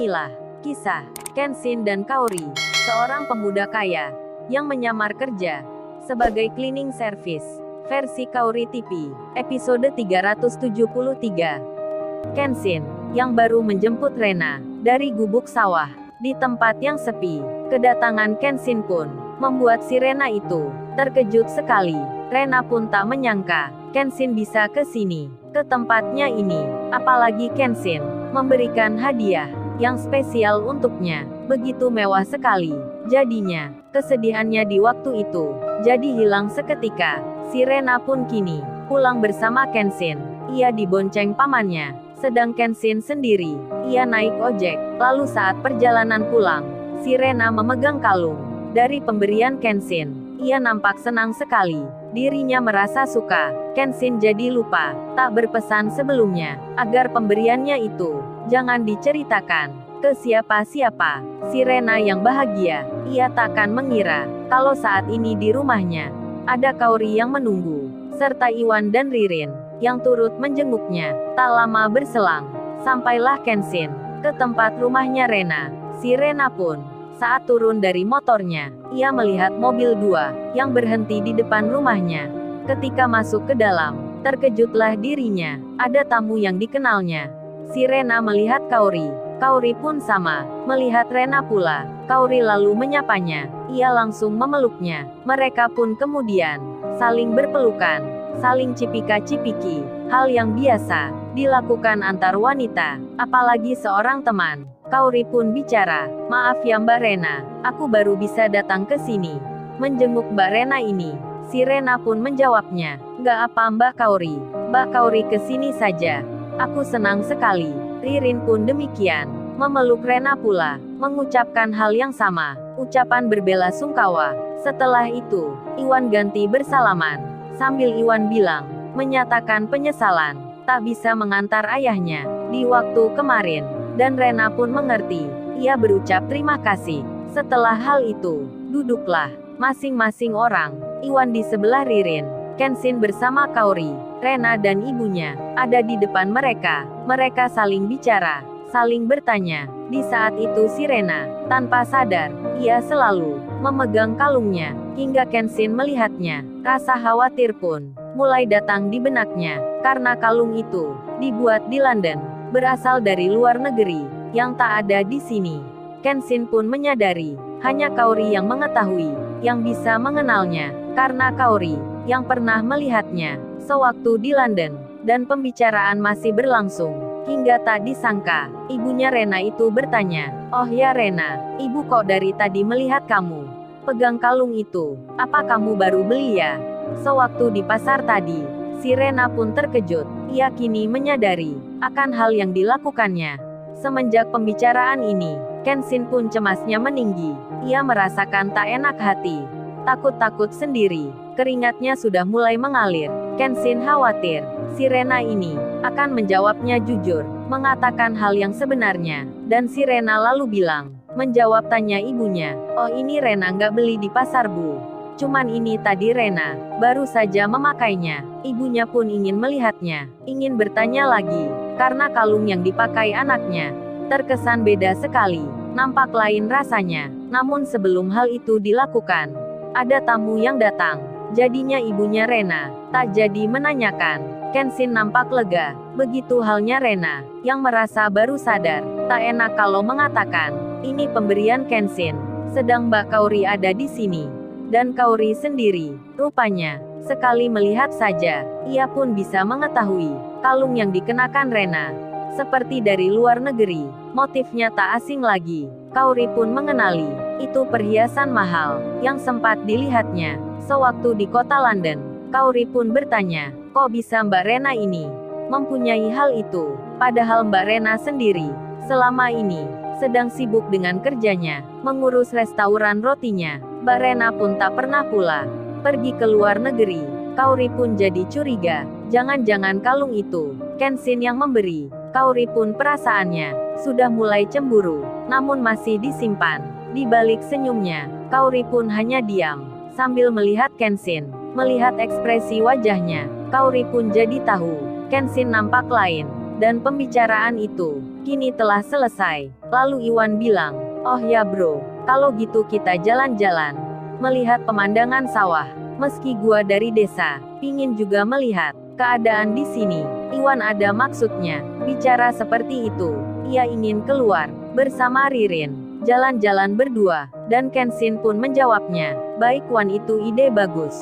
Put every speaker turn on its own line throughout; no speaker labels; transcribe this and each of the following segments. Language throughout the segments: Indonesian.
Inilah kisah Kenshin dan Kaori, seorang pemuda kaya yang menyamar kerja sebagai cleaning service. Versi Kaori TV, episode 373. Kenshin, yang baru menjemput Rena dari gubuk sawah di tempat yang sepi. Kedatangan Kenshin pun membuat si Rena itu terkejut sekali. Rena pun tak menyangka Kenshin bisa ke sini, ke tempatnya ini. Apalagi Kenshin memberikan hadiah yang spesial untuknya, begitu mewah sekali. Jadinya, kesedihannya di waktu itu jadi hilang seketika. Si Rena pun kini pulang bersama Kenshin. Ia dibonceng pamannya, sedang Kenshin sendiri, ia naik ojek. Lalu saat perjalanan pulang, si Rena memegang kalung dari pemberian Kenshin. Ia nampak senang sekali. Dirinya merasa suka. Kenshin jadi lupa, tak berpesan sebelumnya, agar pemberiannya itu jangan diceritakan ke siapa-siapa. Si Rena yang bahagia, ia takkan mengira kalau saat ini di rumahnya ada Kaori yang menunggu, serta Iwan dan Ririn yang turut menjenguknya. Tak lama berselang, sampailah Kenshin ke tempat rumahnya Rena. Si Rena pun saat turun dari motornya, ia melihat mobil 2 yang berhenti di depan rumahnya. Ketika masuk ke dalam, terkejutlah dirinya, ada tamu yang dikenalnya. Si Rena melihat Kaori. Kaori pun sama, melihat Rena pula. Kaori lalu menyapanya, ia langsung memeluknya. Mereka pun kemudian saling berpelukan, saling cipika-cipiki. Hal yang biasa dilakukan antar wanita, apalagi seorang teman. Kaori pun bicara, "Maaf ya Mbak Rena, aku baru bisa datang ke sini menjenguk Mbak Rena ini." Si Rena pun menjawabnya, "Nggak apa Mbak Kaori, Mbak Kaori kesini saja. Aku senang sekali." Ririn pun demikian, memeluk Rena pula, mengucapkan hal yang sama, ucapan berbela-sungkawa. Setelah itu, Iwan ganti bersalaman, sambil Iwan bilang, menyatakan penyesalan, tak bisa mengantar ayahnya di waktu kemarin. Dan Rena pun mengerti, ia berucap terima kasih. Setelah hal itu, duduklah masing-masing orang. Iwan di sebelah Ririn, Kenshin bersama Kaori, Rena dan ibunya ada di depan mereka. Mereka saling bicara, saling bertanya. Di saat itu si Rena, tanpa sadar, ia selalu memegang kalungnya. Hingga Kenshin melihatnya, rasa khawatir pun mulai datang di benaknya, karena kalung itu dibuat di London, berasal dari luar negeri, yang tak ada di sini. Kenshin pun menyadari, hanya Kaori yang mengetahui, yang bisa mengenalnya, karena Kaori yang pernah melihatnya sewaktu di London. Dan pembicaraan masih berlangsung, hingga tak disangka, ibunya Rena itu bertanya, "Oh ya Rena, ibu kok dari tadi melihat kamu pegang kalung itu, apa kamu baru beli ya?" Sewaktu di pasar tadi, si Rena pun terkejut. Ia kini menyadari akan hal yang dilakukannya. Semenjak pembicaraan ini, Kenshin pun cemasnya meninggi. Ia merasakan tak enak hati, takut-takut sendiri. Keringatnya sudah mulai mengalir. Kenshin khawatir si Rena ini akan menjawabnya jujur, mengatakan hal yang sebenarnya. Dan si Rena lalu bilang, menjawab tanya ibunya, "Oh ini Rena nggak beli di pasar Bu. Cuman ini tadi Rena baru saja memakainya." Ibunya pun ingin melihatnya, ingin bertanya lagi, karena kalung yang dipakai anaknya terkesan beda sekali, nampak lain rasanya. Namun sebelum hal itu dilakukan, ada tamu yang datang. Jadinya ibunya Rena tak jadi menanyakan. Kenshin nampak lega, begitu halnya Rena, yang merasa baru sadar. Tak enak kalau mengatakan, ini pemberian Kenshin, sedang Mbak Kaori ada di sini. Dan Kaori sendiri, rupanya, sekali melihat saja, ia pun bisa mengetahui kalung yang dikenakan Rena seperti dari luar negeri. Motifnya tak asing lagi. Kaori pun mengenali, itu perhiasan mahal yang sempat dilihatnya sewaktu di kota London. Kaori pun bertanya, kok bisa Mbak Rena ini mempunyai hal itu? Padahal Mbak Rena sendiri selama ini sedang sibuk dengan kerjanya, mengurus restoran rotinya. Mbak Rena pun tak pernah pula pergi ke luar negeri. Kaori pun jadi curiga, jangan-jangan kalung itu Kenshin yang memberi. Kaori pun perasaannya sudah mulai cemburu, namun masih disimpan. Di balik senyumnya, Kaori pun hanya diam, sambil melihat Kenshin. Melihat ekspresi wajahnya, Kaori pun jadi tahu, Kenshin nampak lain. Dan pembicaraan itu kini telah selesai. Lalu Iwan bilang, oh ya bro, kalau gitu kita jalan-jalan. Melihat pemandangan sawah. Meski gua dari desa, pingin juga melihat keadaan di sini. Iwan ada maksudnya, bicara seperti itu. Ia ingin keluar, bersama Ririn. Jalan-jalan berdua, dan Kenshin pun menjawabnya. Baik Wan, itu ide bagus.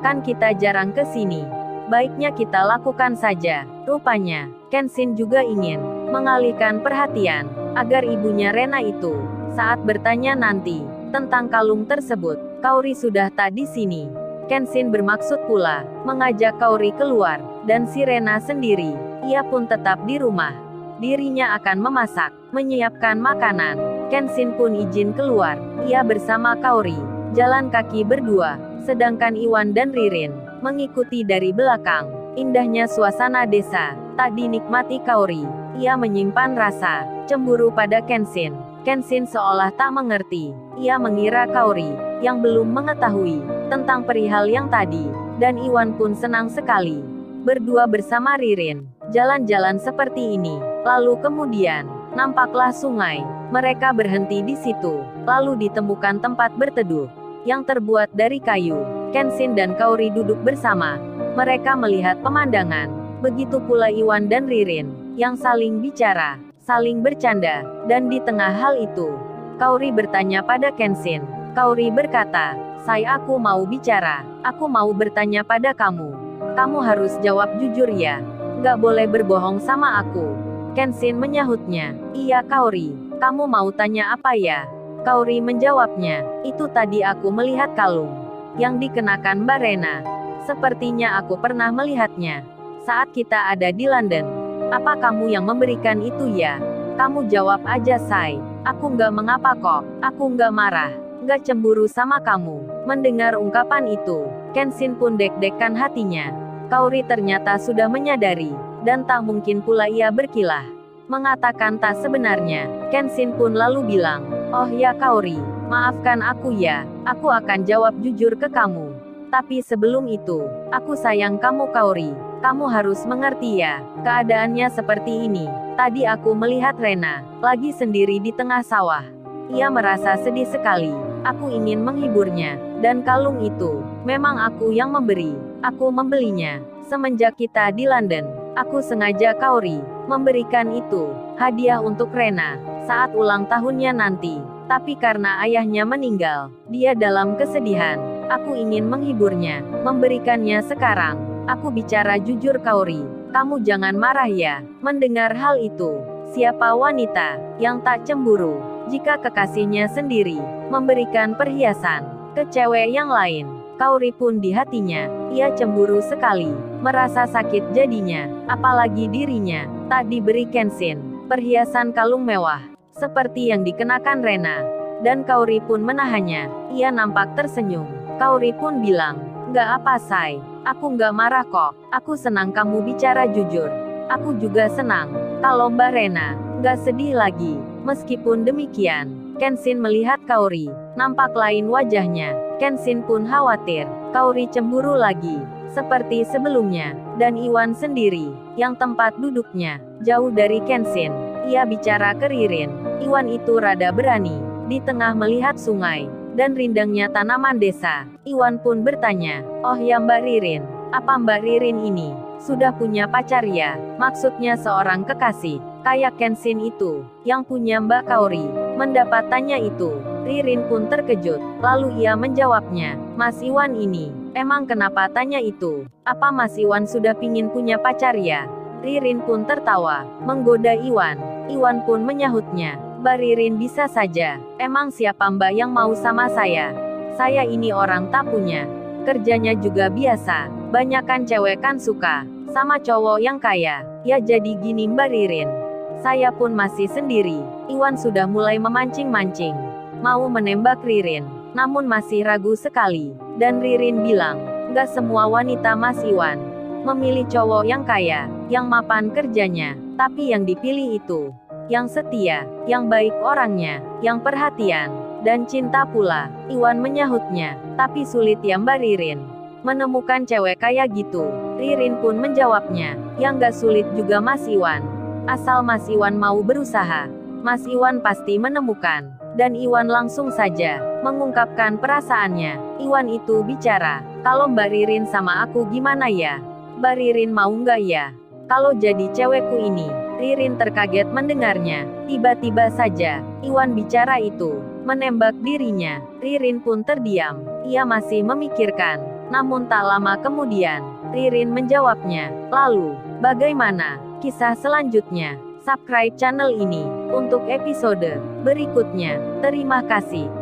Kan kita jarang ke sini. Baiknya kita lakukan saja. Rupanya, Kenshin juga ingin mengalihkan perhatian, agar ibunya Rena itu, saat bertanya nanti, tentang kalung tersebut, Kaori sudah tak di sini. Kenshin bermaksud pula, mengajak Kaori keluar, dan si Rena sendiri, ia pun tetap di rumah. Dirinya akan memasak, menyiapkan makanan. Kenshin pun izin keluar, ia bersama Kaori, jalan kaki berdua, sedangkan Iwan dan Ririn, mengikuti dari belakang. Indahnya suasana desa, tak dinikmati Kaori, ia menyimpan rasa cemburu pada Kenshin. Kenshin seolah tak mengerti, ia mengira Kaori, yang belum mengetahui, tentang perihal yang tadi, dan Iwan pun senang sekali. Berdua bersama Ririn, jalan-jalan seperti ini, lalu kemudian, nampaklah sungai. Mereka berhenti di situ, lalu ditemukan tempat berteduh, yang terbuat dari kayu. Kenshin dan Kaori duduk bersama. Mereka melihat pemandangan, begitu pula Iwan dan Ririn, yang saling bicara, saling bercanda, dan di tengah hal itu, Kaori bertanya pada Kenshin. Kaori berkata, "Say, aku mau bicara, aku mau bertanya pada kamu. Kamu harus jawab jujur ya, nggak boleh berbohong sama aku." Kenshin menyahutnya, "Iya Kaori, kamu mau tanya apa ya?" Kaori menjawabnya, "Itu tadi aku melihat kalung yang dikenakan Mbak Rena. Sepertinya aku pernah melihatnya saat kita ada di London. Apa kamu yang memberikan itu ya?" "Kamu jawab aja Say, aku nggak mengapa kok, aku nggak marah, nggak cemburu sama kamu." Mendengar ungkapan itu, Kenshin pun deg-degan hatinya. Kaori ternyata sudah menyadari, dan tak mungkin pula ia berkilah mengatakan tak sebenarnya. Kenshin pun lalu bilang, "Oh ya Kaori, maafkan aku ya, aku akan jawab jujur ke kamu. Tapi sebelum itu, aku sayang kamu Kaori. Kamu harus mengerti ya, keadaannya seperti ini. Tadi aku melihat Rena, lagi sendiri di tengah sawah. Ia merasa sedih sekali. Aku ingin menghiburnya, dan kalung itu, memang aku yang memberi. Aku membelinya, semenjak kita di London. Aku sengaja Kaori, memberikan itu, hadiah untuk Rena, saat ulang tahunnya nanti. Tapi karena ayahnya meninggal, dia dalam kesedihan. Aku ingin menghiburnya, memberikannya sekarang. Aku bicara jujur Kaori, kamu jangan marah ya." Mendengar hal itu, siapa wanita yang tak cemburu jika kekasihnya sendiri memberikan perhiasan ke cewek yang lain? Kaori pun di hatinya, ia cemburu sekali, merasa sakit jadinya, apalagi dirinya tak diberi Kenshin perhiasan kalung mewah seperti yang dikenakan Rena. Dan Kaori pun menahannya, ia nampak tersenyum. Kaori pun bilang, "Nggak apa Say, aku nggak marah kok, aku senang kamu bicara jujur. Aku juga senang kalau Mbak Rena nggak sedih lagi." Meskipun demikian, Kenshin melihat Kaori, nampak lain wajahnya. Kenshin pun khawatir, Kaori cemburu lagi, seperti sebelumnya. Dan Iwan sendiri, yang tempat duduknya jauh dari Kenshin, ia bicara ke Ririn. Iwan itu rada berani, di tengah melihat sungai dan rindangnya tanaman desa. Iwan pun bertanya, "Oh ya Mbak Ririn, apa Mbak Ririn ini sudah punya pacar ya?" Maksudnya seorang kekasih, kayak Kenshin itu, yang punya Mbak Kaori. Mendapat tanya itu, Ririn pun terkejut, lalu ia menjawabnya, "Mas Iwan ini, emang kenapa tanya itu? Apa Mas Iwan sudah pingin punya pacar ya?" Ririn pun tertawa, menggoda Iwan. Iwan pun menyahutnya, "Mbak Ririn bisa saja, emang siapa Mbak yang mau sama saya? Saya ini orang tak punya, kerjanya juga biasa, banyakan cewek kan suka sama cowok yang kaya, ya jadi gini Mbak Ririn. Saya pun masih sendiri." Iwan sudah mulai memancing-mancing, mau menembak Ririn, namun masih ragu sekali. Dan Ririn bilang, "Nggak semua wanita Mas Iwan memilih cowok yang kaya, yang mapan kerjanya, tapi yang dipilih itu, yang setia, yang baik orangnya, yang perhatian, dan cinta pula." Iwan menyahutnya, "Tapi sulit ya Mbak Ririn menemukan cewek kayak gitu." Ririn pun menjawabnya, "Ya nggak sulit juga Mas Iwan, asal Mas Iwan mau berusaha." Mas Iwan pasti menemukan. Dan Iwan langsung saja mengungkapkan perasaannya. Iwan itu bicara, kalau Mbak Ririn sama aku gimana ya? Mbak Ririn mau nggak ya? Kalau jadi cewekku ini. Ririn terkaget mendengarnya. Tiba-tiba saja, Iwan bicara itu menembak dirinya. Ririn pun terdiam. Ia masih memikirkan. Namun tak lama kemudian, Ririn menjawabnya. Lalu, bagaimana kisah selanjutnya? Subscribe channel ini untuk episode berikutnya. Terima kasih.